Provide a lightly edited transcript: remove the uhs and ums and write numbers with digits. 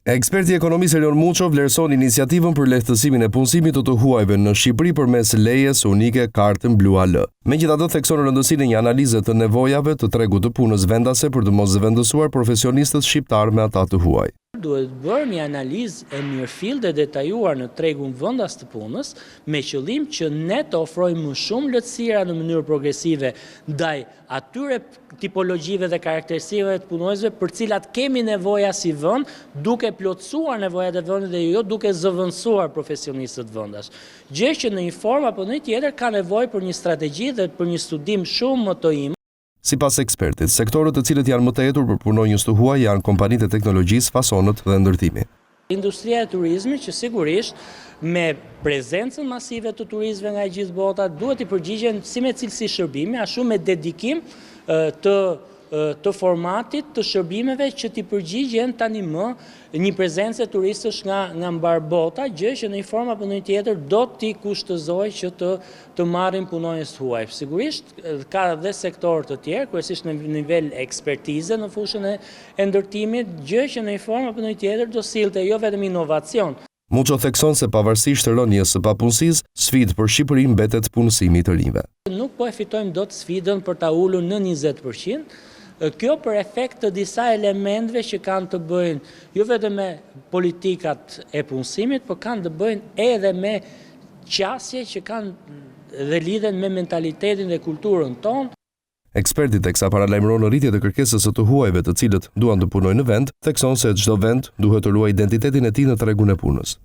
Eksperti i ekonomisë Elon Muço vlerëson iniciativën për lehtësimin e punësimit të huajve në Shqipëri përmes lejes unike Kartën Blu AL. Megjithatë, thekson rëndësinë e një analize të nevojave të tregut të punës vendase për të mos zëvendësuar profesionistët shqiptar me ata të huaj. Duhet bërë një analizë e mirëfillt dhe detajuar në tregun vendas të punës me qëllim që ne të ofrojmë më shumë lehtësira në mënyrë progresive ndaj atyre tipologjive dhe karakteristikave të punojësve për cilat kemi nevoja si vend, duke plotësuar nevojat e vendit dhe jo duke zëvendësuar profesionistët vendash. Gjë që në një formë apo në një tjetër ka nevojë për një strategji dhe për një studim shumë më të im. Sipas ekspertit, sektorët të cilët janë më të etur për punonjës të huaj janë kompanitë e teknologjisë, fasonët dhe ndërtimi. Industria e turizmit që sigurisht me prezencën masive të turistëve nga gjithë bota duhet i përgjigjen si me cilësi shërbimi, ashtu me dedikim të formatit të shërbimeve që t'i përgjigjen tani më një prezencë e turistësh nga mbar bota, gjë që në një formë apo në një tjetër do t'i kushtëzojë që të marrin punonjës huaj. Sigurisht ka edhe sektorë të tjerë, kryesisht në nivel ekspertize në fushën e ndërtimit, gjë që në një formë apo në një tjetër do sillte jo vetëm inovacion. Muço thekson se pavarësisht rënies së papunësisë, sfidë për Shqipërinë mbetet punësimi i të rinjve. Nuk po e fitojmë dot sfidën për ta ulur në 20%. Kjo për efekt të disa elementve që kanë të bëjnë jo vetëm me politikat e punësimit, por kanë të bëjnë edhe me qasje që kanë dhe lidhen me mentalitetin dhe kulturën tonë. Eksperti teksa paralajmëron rritjen e kërkesës së të huajve të cilët duan të punojnë në vend, thekson se çdo vend duhet të ruajë identitetin e tij në tregun e punës.